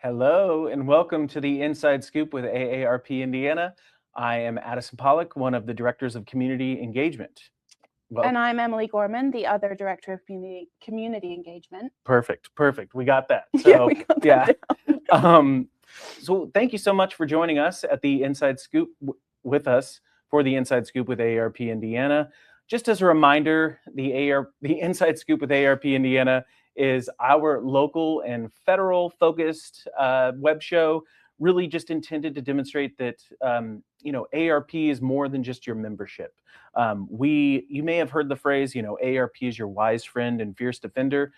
Hello and welcome to the Inside Scoop with AARP Indiana. I am Addison Pollock, one of the directors of community engagement. Well, And I'm Emily Gorman, the other director of community engagement. perfect. We got that. So, we got that down. So thank you so much for joining us at the Inside Scoop with us for the Inside Scoop with AARP Indiana. Just as a reminder, the Inside Scoop with AARP Indiana is our local and federal focused web show, really just intended to demonstrate that AARP is more than just your membership. You may have heard the phrase, AARP is your wise friend and fierce defender.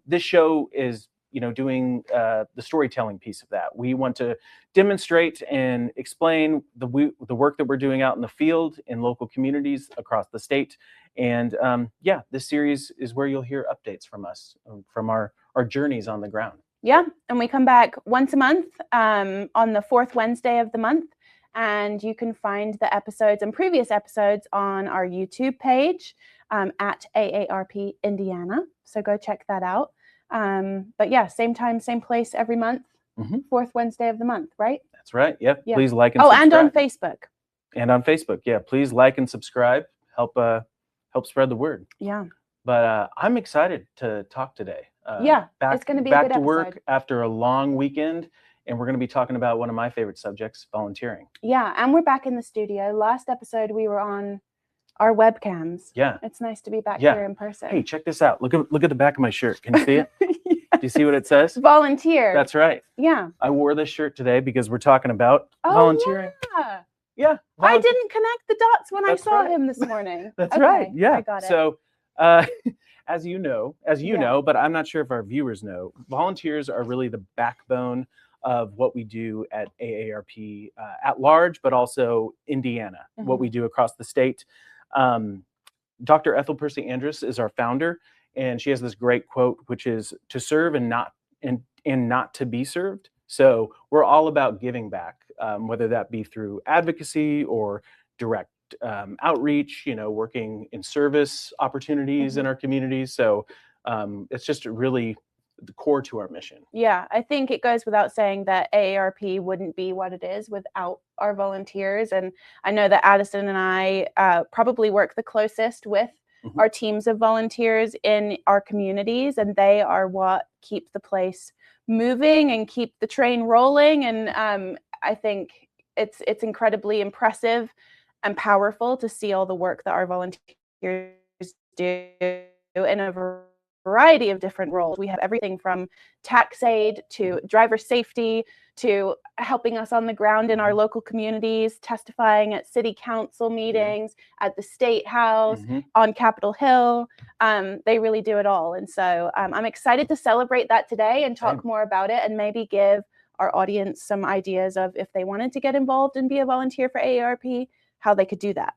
This show is doing the storytelling piece of that. We want to demonstrate and explain the work that we're doing out in the field in local communities across the state. And this series is where you'll hear updates from us, from our journeys on the ground. Yeah, and we come back once a month on the fourth Wednesday of the month. And you can find the episodes and previous episodes on our YouTube page at AARP Indiana. So go check that out. But yeah, same time, same place every month, fourth Wednesday of the month, right? That's right. Yep. Yeah. Please like and subscribe. And on Facebook. And on Facebook. Yeah. Please like and subscribe. Help spread the word. Yeah. But I'm excited to talk today. It's going to be a good back to episode. Work after a long weekend. And we're going to be talking about one of my favorite subjects, volunteering. Yeah. And we're back in the studio. Last episode, we were on our webcams. Yeah. It's nice to be back here in person. Hey, check this out. Look at the back of my shirt. Can you see it? Yes. Do you see what it says? Volunteer. That's right. Yeah. I wore this shirt today because we're talking about volunteering. Yeah. Yeah. I didn't connect the dots when I saw him this morning. That's right. Yeah. I got it. So, as you know, but I'm not sure if our viewers know, volunteers are really the backbone of what we do at AARP at large, but also Indiana, what we do across the state. Dr. Ethel Percy Andrus is our founder, and she has this great quote, which is to serve and not to be served. So we're all about giving back, whether that be through advocacy or direct outreach, working in service opportunities in our communities. So it's just really the core to our mission. Yeah, I think it goes without saying that AARP wouldn't be what it is without our volunteers. And I know that Addison and I probably work the closest with our teams of volunteers in our communities, and they are what keep the place moving and keep the train rolling. And I think it's incredibly impressive and powerful to see all the work that our volunteers do in a variety of different roles. We have everything from tax aid to driver safety to helping us on the ground in our local communities, testifying at city council meetings, at the State House, on Capitol Hill. They really do it all. And so I'm excited to celebrate that today and talk more about it and maybe give our audience some ideas of if they wanted to get involved and be a volunteer for AARP, how they could do that.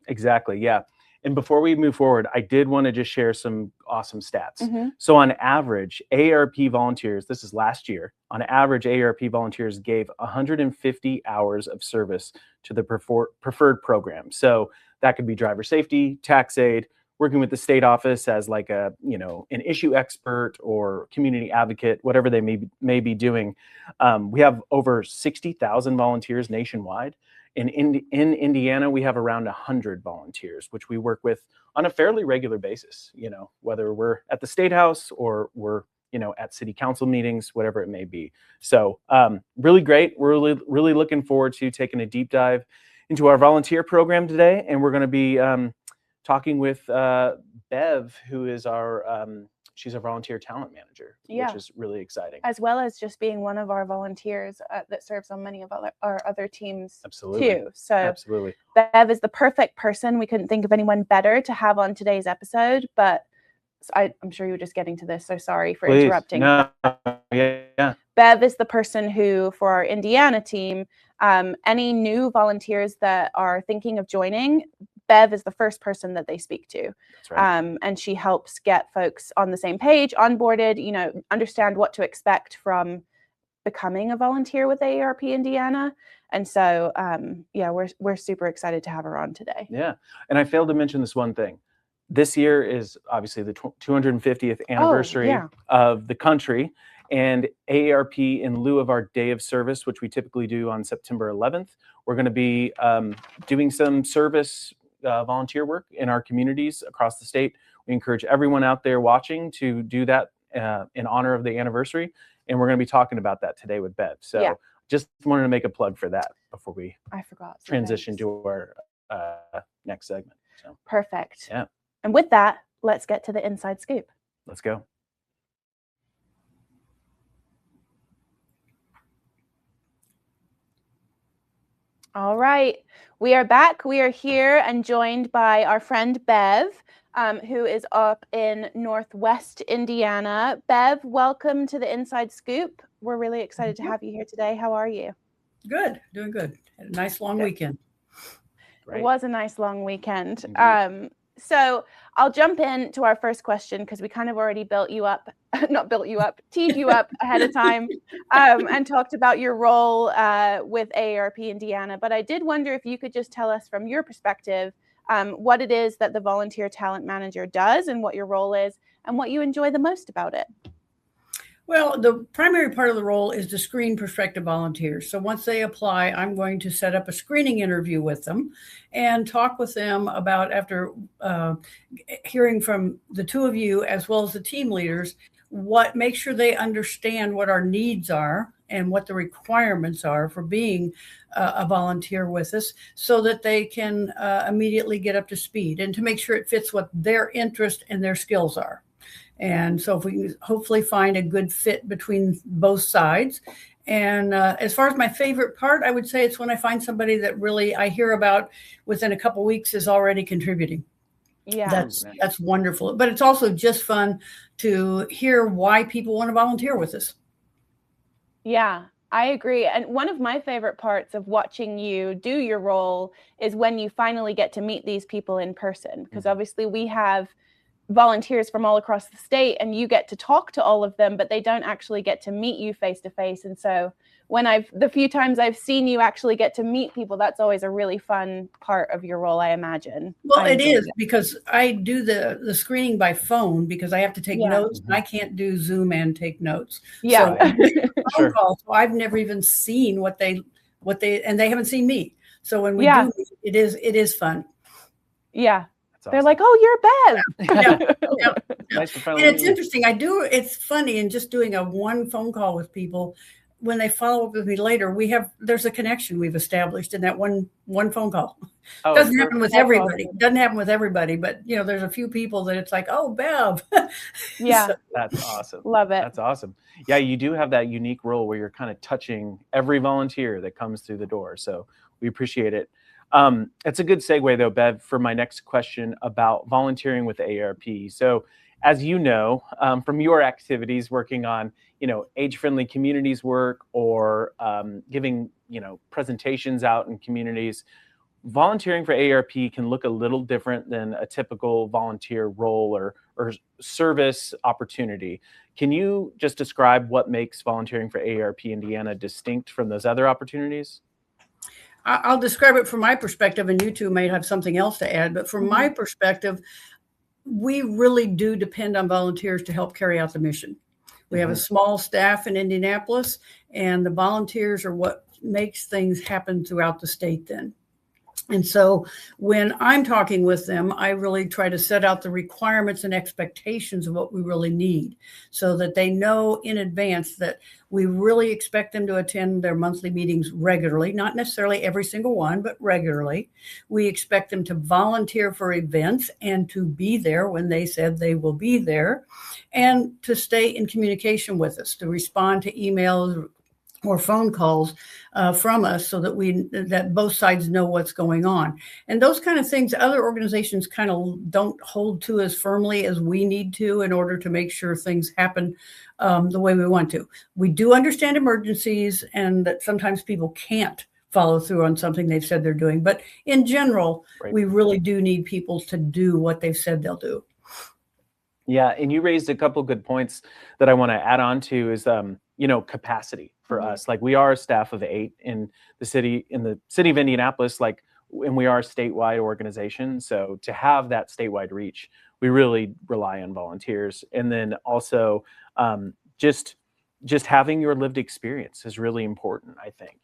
Exactly. Yeah. And before we move forward, I did want to just share some awesome stats. So on average, AARP volunteers, this is last year, on average, AARP volunteers gave 150 hours of service to the preferred program. So that could be driver safety, tax aid, working with the state office as like an issue expert or community advocate, whatever they may be doing. We have over 60,000 volunteers nationwide. In Indiana, we have around 100 volunteers, which we work with on a fairly regular basis, whether we're at the State House or we're, at city council meetings, whatever it may be. So really great. We're really looking forward to taking a deep dive into our volunteer program today. And we're going to be talking with Bev, who is she's a volunteer talent manager, which is really exciting. As well as just being one of our volunteers that serves on many of our other teams too. So absolutely. Bev is the perfect person. We couldn't think of anyone better to have on today's episode, but I'm sure you were just getting to this, so sorry for interrupting. No. Yeah. Bev is the person who, for our Indiana team, any new volunteers that are thinking of joining, Bev is the first person that they speak to. That's right. And she helps get folks on the same page, onboarded, understand what to expect from becoming a volunteer with AARP Indiana. And so, we're super excited to have her on today. Yeah. And I failed to mention this one thing. This year is obviously the 250th anniversary of the country. And AARP, in lieu of our day of service, which we typically do on September 11th, we're going to be doing some service volunteer work in our communities across the state. We encourage everyone out there watching to do that in honor of the anniversary. And we're going to be talking about that today with Bev. So just wanted to make a plug for that before we transition to our next segment. So. Perfect. Yeah. And with that, let's get to the inside scoop. Let's go. All right, we are back. We are here and joined by our friend Bev, who is up in Northwest Indiana. Bev, welcome to the Inside Scoop. We're really excited to have you here today. How are you? Good, doing good. Had a nice long weekend. It was a nice long weekend. So I'll jump into our first question because we kind of already teed you up ahead of time and talked about your role with AARP Indiana. But I did wonder if you could just tell us from your perspective what it is that the Volunteer Talent Manager does and what your role is and what you enjoy the most about it. Well, the primary part of the role is to screen prospective volunteers. So once they apply, I'm going to set up a screening interview with them and talk with them about, after hearing from the two of you as well as the team leaders, make sure they understand what our needs are and what the requirements are for being a volunteer with us so that they can immediately get up to speed and to make sure it fits what their interest and their skills are. And so if we can hopefully find a good fit between both sides. And as far as my favorite part, I would say it's when I find somebody that really I hear about within a couple of weeks is already contributing. Yeah, that's wonderful. But it's also just fun to hear why people want to volunteer with us. Yeah, I agree. And one of my favorite parts of watching you do your role is when you finally get to meet these people in person, because obviously we have volunteers from all across the state and you get to talk to all of them, but they don't actually get to meet you face to face. And so when the few times I've seen you actually get to meet people, that's always a really fun part of your role, I imagine. Well, it is because I do the screening by phone because I have to take notes. And I can't do Zoom and take notes. Yeah. So phone calls, so I've never even seen what they and they haven't seen me. So when we do, it is fun. Yeah. They're like, oh, you're Bev. Nice to and it's interesting. It's funny in just doing one phone call with people. When they follow up with me later, there's a connection we've established in that one phone call. Doesn't happen with everybody. Awesome. Doesn't happen with everybody, but there's a few people that it's like, oh, Bev. Yeah. That's awesome. Love it. That's awesome. Yeah, you do have that unique role where you're kind of touching every volunteer that comes through the door. So we appreciate it. It's a good segue though, Bev, for my next question about volunteering with AARP. So as you know, from your activities working on, age-friendly communities work or giving, presentations out in communities, volunteering for AARP can look a little different than a typical volunteer role or service opportunity. Can you just describe what makes volunteering for AARP Indiana distinct from those other opportunities? I'll describe it from my perspective, and you two may have something else to add. But from my perspective, we really do depend on volunteers to help carry out the mission. We have a small staff in Indianapolis, and the volunteers are what makes things happen throughout the state then. And so when I'm talking with them, I really try to set out the requirements and expectations of what we really need so that they know in advance that we really expect them to attend their monthly meetings regularly, not necessarily every single one, but regularly. We expect them to volunteer for events and to be there when they said they will be there, and to stay in communication with us, to respond to emails or phone calls from us so that both sides know what's going on. And those kind of things, other organizations kind of don't hold to as firmly as we need to in order to make sure things happen the way we want to. We do understand emergencies and that sometimes people can't follow through on something they've said they're doing. But in general, we really do need people to do what they've said they'll do. Yeah, and you raised a couple good points that I want to add on to is, capacity for us. Like, we are a staff of 8 in the city of Indianapolis, and we are a statewide organization. So to have that statewide reach, we really rely on volunteers. And then also just just having your lived experience is really important, I think.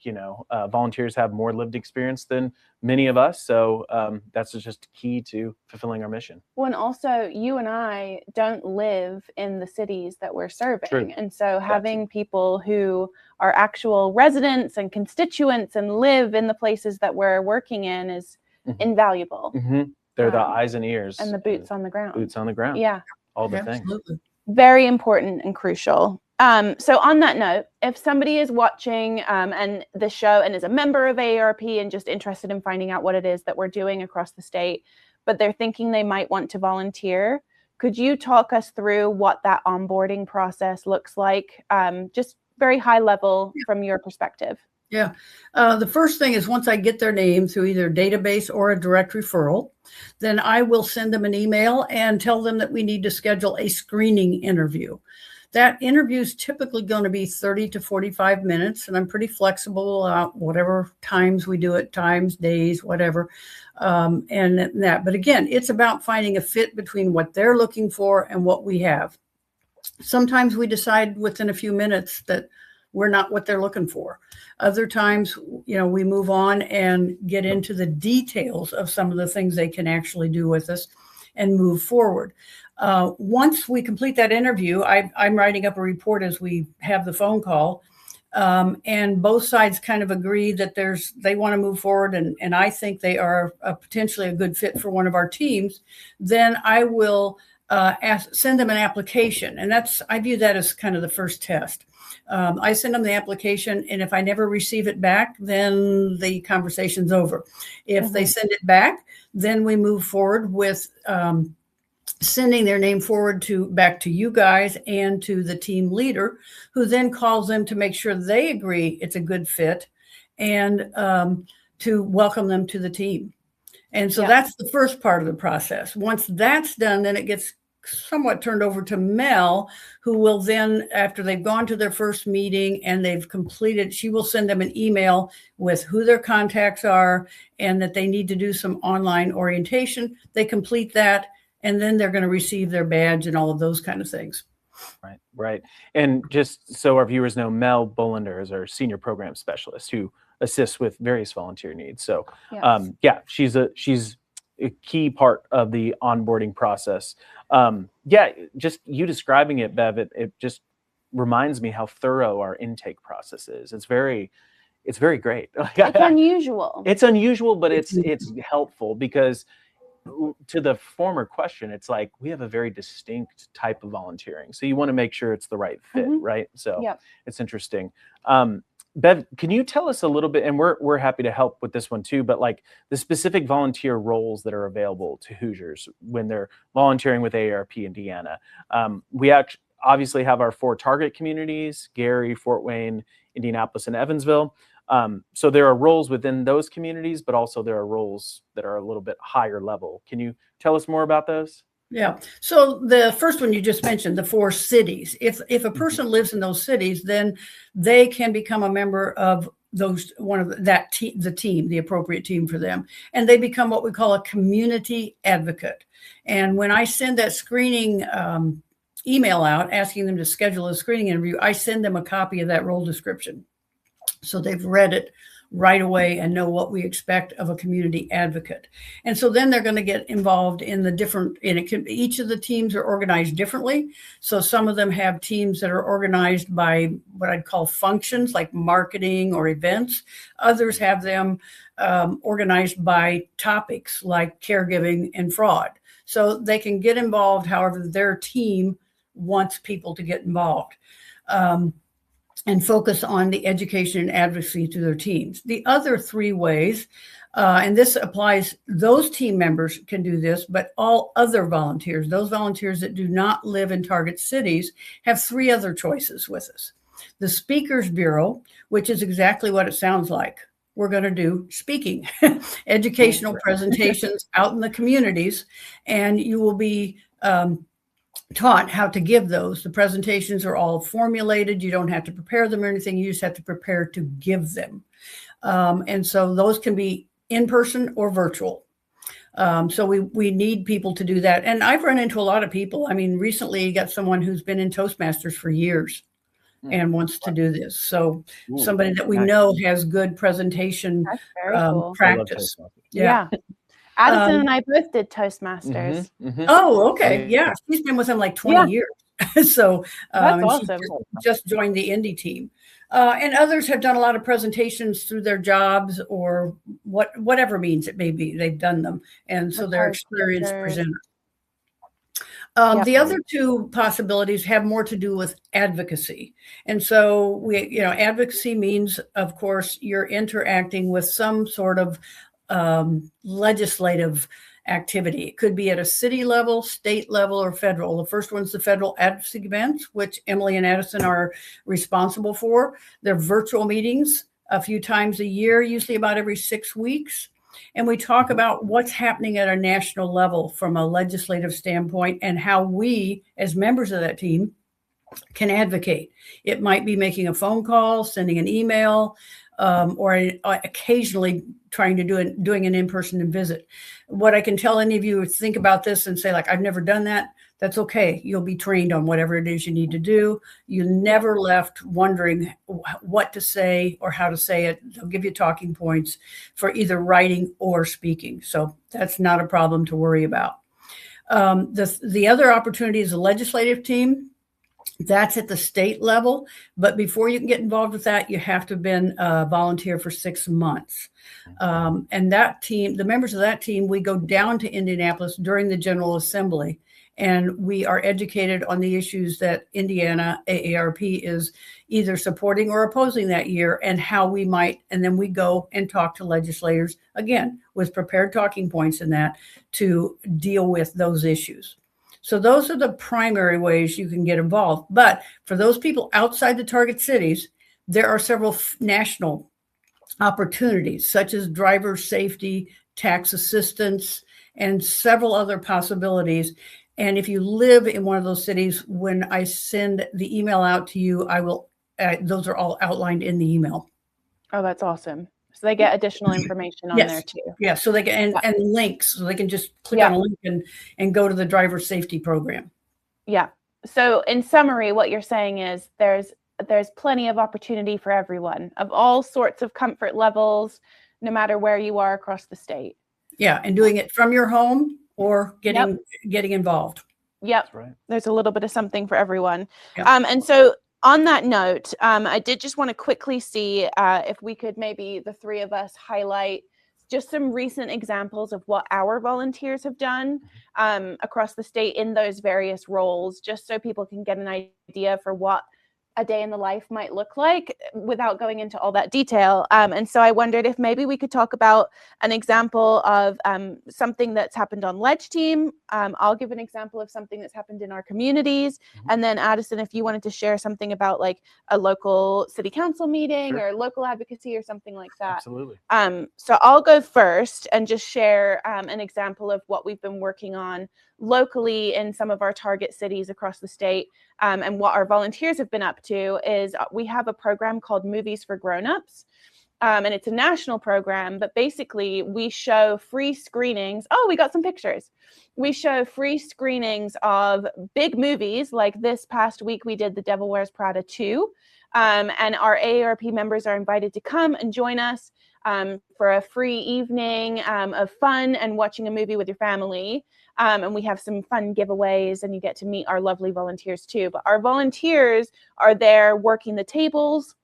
Volunteers have more lived experience than many of us. So that's just key to fulfilling our mission. Well, and also you and I don't live in the cities that we're serving. True. And so having people who are actual residents and constituents and live in the places that we're working in is invaluable. They're the eyes and ears. And the boots on the ground. Boots on the ground. Yeah. All the Absolutely. things. Very important and crucial. So on that note, if somebody is watching and the show and is a member of AARP and just interested in finding out what it is that we're doing across the state, but they're thinking they might want to volunteer, could you talk us through what that onboarding process looks like? Just very high level from your perspective. Yeah. The first thing is once I get their name through either a database or a direct referral, then I will send them an email and tell them that we need to schedule a screening interview. That interview is typically going to be 30 to 45 minutes, and I'm pretty flexible whatever times we do it, times, days, whatever, and that. But again, it's about finding a fit between what they're looking for and what we have. Sometimes we decide within a few minutes that we're not what they're looking for. Other times, we move on and get into the details of some of the things they can actually do with us and move forward. Once we complete that interview, I'm writing up a report as we have the phone call, and both sides kind of agree that they want to move forward, and I think they are potentially a good fit for one of our teams. Then I will send them an application, and I view that as kind of the first test. I send them the application, and if I never receive it back, then the conversation's over. If they send it back, then we move forward with sending their name forward back to you guys and to the team leader, who then calls them to make sure they agree it's a good fit and to welcome them to the team. And so that's the first part of the process. Once that's done, then it gets somewhat turned over to Mel, who will then, after they've gone to their first meeting and they've completed, she will send them an email with who their contacts are and that they need to do some online orientation. They complete that, and then they're going to receive their badge and all of those kind of things. Right. And just so our viewers know, Mel Bullender is our senior program specialist who assists with various volunteer needs. So she's a key part of the onboarding process. Just you describing it, Bev, it just reminds me how thorough our intake process is. It's very great. It's unusual. It's unusual, but it's helpful because, to the former question, it's like we have a very distinct type of volunteering. So you want to make sure it's the right fit, right? So it's interesting. Bev, can you tell us a little bit, and we're happy to help with this one too, but like the specific volunteer roles that are available to Hoosiers when they're volunteering with AARP in Deanna. We obviously have our 4 target communities: Gary, Fort Wayne, Indianapolis, and Evansville. So there are roles within those communities, but also there are roles that are a little bit higher level. Can you tell us more about those? Yeah. So the first one you just mentioned, the 4 cities. If a person lives in those cities, then they can become a member of the team, the appropriate team for them, and they become what we call a community advocate. And when I send that screening email out asking them to schedule a screening interview, I send them a copy of that role description, so they've read it right away and know what we expect of a community advocate. And so then they're going to get involved in each of the teams are organized differently. So some of them have teams that are organized by what I'd call functions like marketing or events. Others have them organized by topics like caregiving and fraud. So they can get involved however their team wants people to get involved. And focus on the education and advocacy to their teams. The other 3 ways, and this applies, those team members can do this, but all other volunteers, those volunteers that do not live in target cities, have 3 other choices with us. The Speakers Bureau, which is exactly what it sounds like. We're going to do speaking, educational presentations out in the communities, and you will be taught how to give those. The presentations are all formulated. You don't have to prepare them or anything. You just have to prepare to give them. And so those can be in person or virtual. So we need people to do that. And I've run into a lot of people. I mean, recently you got someone who's been in Toastmasters for years. and wants to do this. So Ooh, somebody that we nice. know has good presentation That's very cool. practice. I love Toastmasters. Yeah. Addison and I both did Toastmasters. Oh, okay. Yeah. She's been with them like 20 years. So That's and awesome. she just joined the indie team. And others have done a lot of presentations through their jobs or whatever means it may be. They've done them. And so they're experienced presenters. The other two possibilities have more to do with advocacy. And so advocacy means, of course, you're interacting with some sort of legislative activity. It could be at a city level, state level, or federal. The first one's the federal advocacy events, which Emily and Addison are responsible for. They're virtual meetings a few times a year, usually about every 6 weeks. And we talk about what's happening at a national level from a legislative standpoint and how we, as members of that team, can advocate. It might be making a phone call, sending an email, or occasionally trying to doing an in-person visit. What I can tell any of you is think about this and say, like, I've never done that. That's okay. You'll be trained on whatever it is you need to do. You never left wondering what to say or how to say it. They'll give you talking points for either writing or speaking. So that's not a problem to worry about. The other opportunity is the legislative team. That's at the state level. But before you can get involved with that, you have to have been a volunteer for 6 months. And that team, the members of that team, we go down to Indianapolis during the General Assembly, and we are educated on the issues that Indiana AARP is either supporting or opposing that year and how we might, and then we go and talk to legislators, again, with prepared talking points in that to deal with those issues. So those are the primary ways you can get involved. But for those people outside the target cities, there are several national opportunities, such as driver safety, tax assistance, and several other possibilities. And if you live in one of those cities, when I send the email out to you, I will, those are all outlined in the email. Oh, that's awesome. So they get additional information on there too. Yeah, so they can, and links, so they can just click on a link and go to the driver safety program. Yeah. So in summary, what you're saying is there's plenty of opportunity for everyone of all sorts of comfort levels, no matter where you are across the state. Yeah, and doing it from your home or getting involved. Yep. That's right. There's a little bit of something for everyone. Yep. And so on that note, I did just want to quickly see if we could maybe the three of us highlight just some recent examples of what our volunteers have done across the state in those various roles, just so people can get an idea for what a day in the life might look like without going into all that detail. And so I wondered if maybe we could talk about an example of something that's happened on Ledge Team. I'll give an example of something that's happened in our communities. And then Addison, if you wanted to share something about like a local city council meeting or local advocacy or something like that. Absolutely. So I'll go first and just share an example of what we've been working on locally in some of our target cities across the state. And what our volunteers have been up to is we have a program called Movies for Grownups. And it's a national program, but basically we show free screenings. Oh, we got some pictures. We show free screenings of big movies. Like this past week, we did The Devil Wears Prada 2. And our AARP members are invited to come and join us for a free evening of fun and watching a movie with your family. And we have some fun giveaways, and you get to meet our lovely volunteers too. But our volunteers are there working the tables,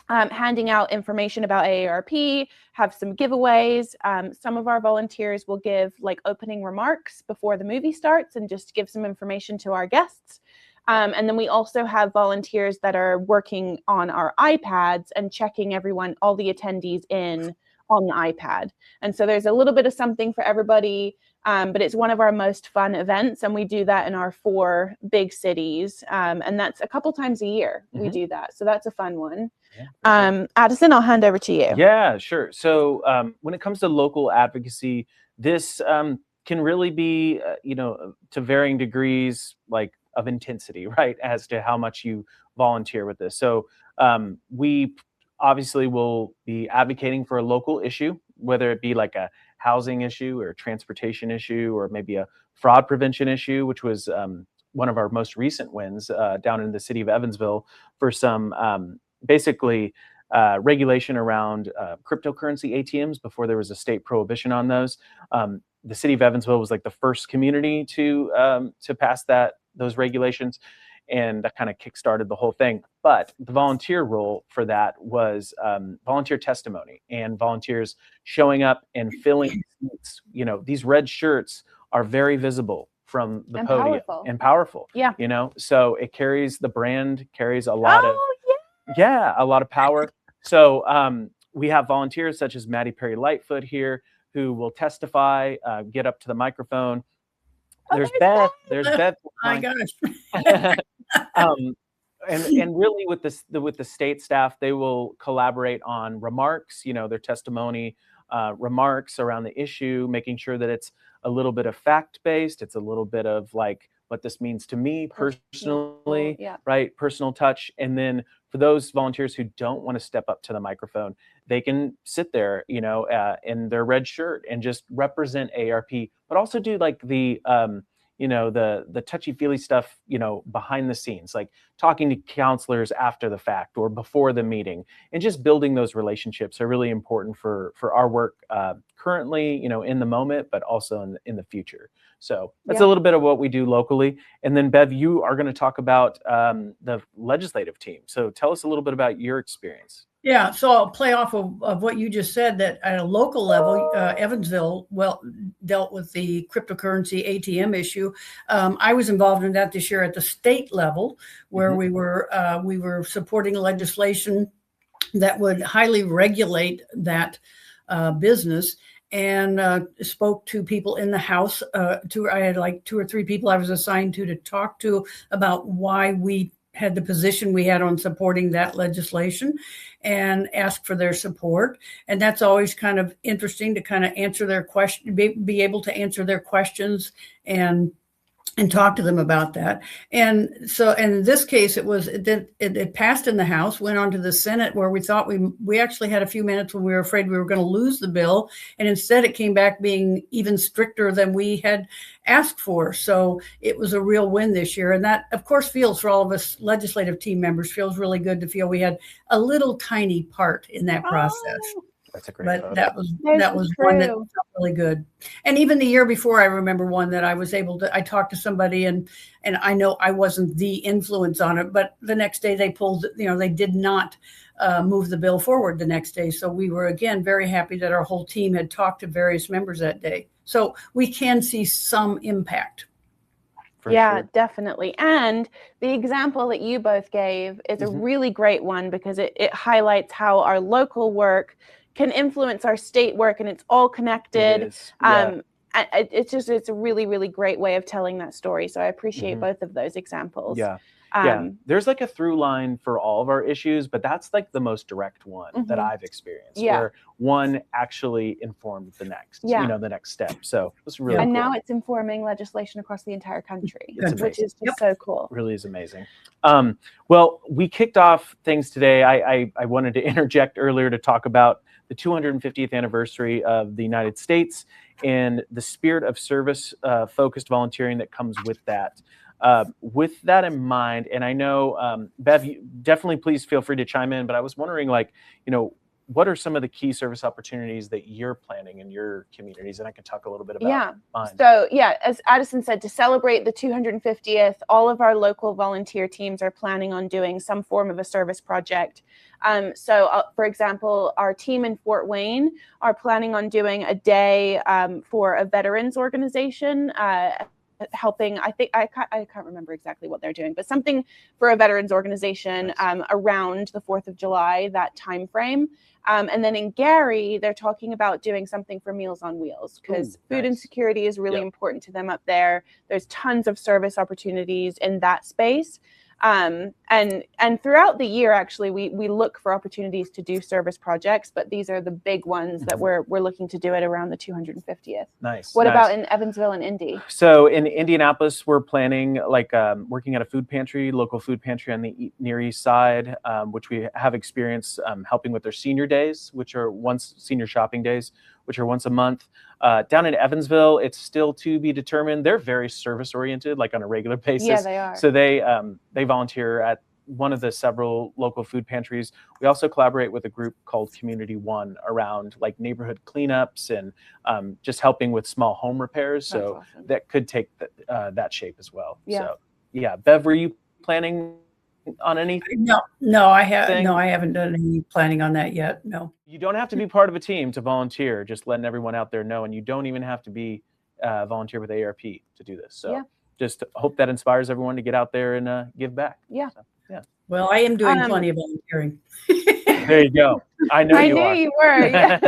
handing out information about AARP, have some giveaways. Some of our volunteers will give like opening remarks before the movie starts and just give some information to our guests. And then we also have volunteers that are working on our iPads and checking everyone, all the attendees in on the iPad. And so there's a little bit of something for everybody, but it's one of our most fun events. And we do that in our 4 big cities. And that's a couple times a year we do that. So that's a fun one. Yeah. Addison, I'll hand over to you. Yeah, sure. So when it comes to local advocacy, this can really be, to varying degrees, like of intensity, right, as to how much you volunteer with this. So we obviously will be advocating for a local issue, whether it be like a housing issue or a transportation issue or maybe a fraud prevention issue, which was one of our most recent wins down in the city of Evansville for some basically regulation around cryptocurrency ATMs before there was a state prohibition on those. The city of Evansville was like the first community to pass those regulations, and that kind of kickstarted the whole thing. But the volunteer role for that was volunteer testimony and volunteers showing up and filling seats. You know, these red shirts are very visible from the podium and powerful. Yeah. You know, so it carries, the brand carries a lot of a lot of power. So we have volunteers such as Maddie Perry Lightfoot here who will testify, get up to the microphone. There's Beth. There's Beth. Oh my gosh. And really with the state staff, they will collaborate on remarks, you know, their testimony, remarks around the issue, making sure that it's a little bit of fact-based. It's a little bit of like what this means to me personally, right? Personal touch. And then for those volunteers who don't want to step up to the microphone, they can sit there, you know, in their red shirt and just represent AARP, but also do like the, you know, the touchy-feely stuff, you know, behind the scenes, like talking to counselors after the fact or before the meeting, and just building those relationships are really important for our work currently, you know, in the moment, but also in the future. So that's a little bit of what we do locally. And then Bev, you are going to talk about the legislative team. So tell us a little bit about your experience. Yeah, so I'll play off of what you just said, that at a local level, Evansville dealt with the cryptocurrency ATM issue. I was involved in that this year at the state level, where we were supporting legislation that would highly regulate that business, and spoke to people in the House. I had like 2 or 3 people I was assigned to talk to about why we had the position we had on supporting that legislation, and ask for their support. And that's always kind of interesting to kind of answer their question, be able to answer their questions and talk to them about that. And so in this case, it passed in the House, went on to the Senate, where we thought we actually had a few minutes when we were afraid we were going to lose the bill. And instead it came back being even stricter than we had asked for. So it was a real win this year. And that, of course, feels, for all of us legislative team members, feels really good to feel we had a little tiny part in that process. That's a great but photo. that was one that felt really good. And even the year before, I remember one that I was able to, I talked to somebody, and I know I wasn't the influence on it, but the next day they pulled, you know, they did not move the bill forward the next day. So we were, again, very happy that our whole team had talked to various members that day. So we can see some impact. Yeah, definitely. And the example that you both gave is a really great one, because it highlights how our local work can influence our state work, and it's all connected. It's a really, really great way of telling that story. So I appreciate both of those examples. There's like a through line for all of our issues, but that's like the most direct one that I've experienced, where one actually informed the next, you know, the next step. So it's really cool. Now it's informing legislation across the entire country, which is just so cool. Really is amazing. Well, we kicked off things today. I wanted to interject earlier to talk about the 250th anniversary of the United States and the spirit of service focused volunteering that comes with that. With that in mind, and I know, Bev, definitely please feel free to chime in, but I was wondering, like, you know, what are some of the key service opportunities that you're planning in your communities? And I can talk a little bit about mine. So as Addison said, to celebrate the 250th, all of our local volunteer teams are planning on doing some form of a service project. For example, our team in Fort Wayne are planning on doing a day for a veterans organization, helping, I can't remember exactly what they're doing, but something for a veterans organization around the 4th of July, that time frame. And then in Gary, they're talking about doing something for Meals on Wheels, because food insecurity is really important to them up there. There's tons of service opportunities in that space. And And throughout the year, actually, we look for opportunities to do service projects, but these are the big ones that we're looking to do it around the 250th. Nice. What about in Evansville and Indy? So in Indianapolis, we're planning working at a food pantry, local food pantry on the Near East Side, which we have experience helping with their senior days, senior shopping days, which are once a month. Down in Evansville, it's still to be determined. They're very service oriented, like on a regular basis. Yeah, they are. So they volunteer at one of the several local food pantries. We also collaborate with a group called Community One around like neighborhood cleanups and just helping with small home repairs. So awesome. That could take that shape as well. Yeah. So yeah, Bev, were you planning on anything? No, I haven't done any planning on that yet. No. You don't have to be part of a team to volunteer, just letting everyone out there know, and you don't even have to be volunteer with AARP to do this. So just hope that inspires everyone to get out there and give back. Yeah. So, yeah. Well, I am doing plenty of volunteering. There you go. I knew you were. Yeah.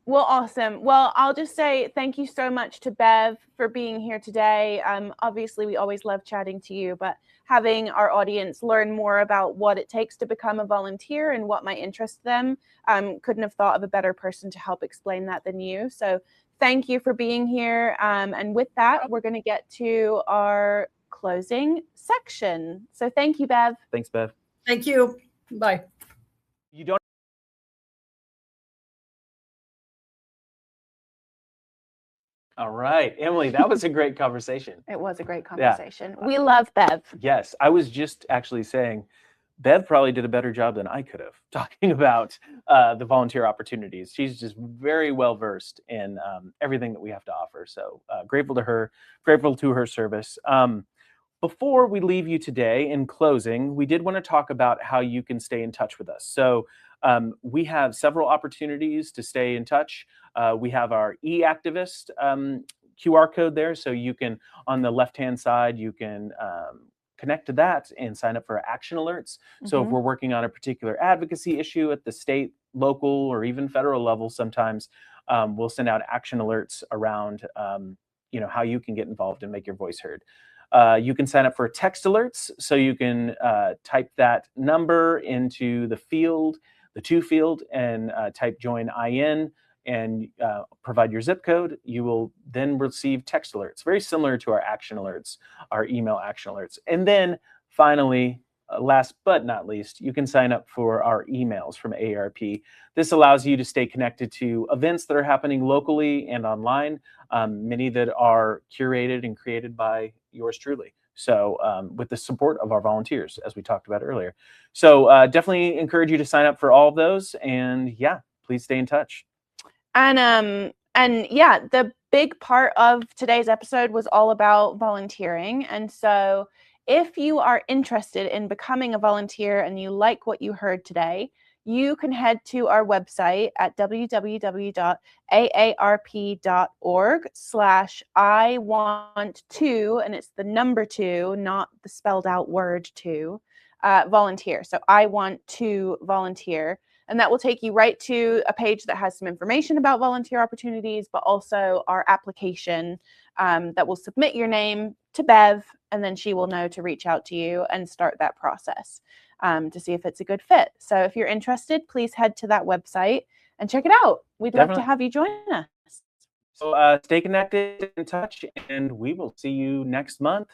Well, awesome. Well, I'll just say thank you so much to Bev for being here today. Obviously, we always love chatting to you, but having our audience learn more about what it takes to become a volunteer and what might interest them, couldn't have thought of a better person to help explain that than you. So thank you for being here. And with that, we're going to get to our closing section. So thank you, Bev. Thanks, Bev. Thank you. Bye. You don't. All right, Emily, that was a great conversation. It was a great conversation. Yeah. We love Bev. Yes, I was just actually saying, Bev probably did a better job than I could have talking about the volunteer opportunities. She's just very well versed in everything that we have to offer. So grateful to her, grateful to her service. Before we leave you today, in closing, we did want to talk about how you can stay in touch with us. So we have several opportunities to stay in touch. We have our eActivist QR code there. So you can, on the left-hand side, you can connect to that and sign up for action alerts. So if we're working on a particular advocacy issue at the state, local, or even federal level, sometimes we'll send out action alerts around how you can get involved and make your voice heard. You can sign up for text alerts, so you can type that number into the field, the to field, and type join IN and provide your zip code. You will then receive text alerts, very similar to our action alerts, our email action alerts. And then finally, last but not least, you can sign up for our emails from AARP. This allows you to stay connected to events that are happening locally and online, many that are curated and created by yours truly. So with the support of our volunteers, as we talked about earlier. So definitely encourage you to sign up for all of those. And yeah, please stay in touch. And yeah, the big part of today's episode was all about volunteering. And so if you are interested in becoming a volunteer and you like what you heard today, you can head to our website at www.aarp.org/I-want-to, and it's the number 2, not the spelled out word 2, volunteer. So I want to volunteer. And that will take you right to a page that has some information about volunteer opportunities, but also our application that will submit your name to Bev, and then she will know to reach out to you and start that process to see if it's a good fit. So if you're interested, please head to that website and check it out. We'd love to have you join us. So stay connected, in touch, and we will see you next month.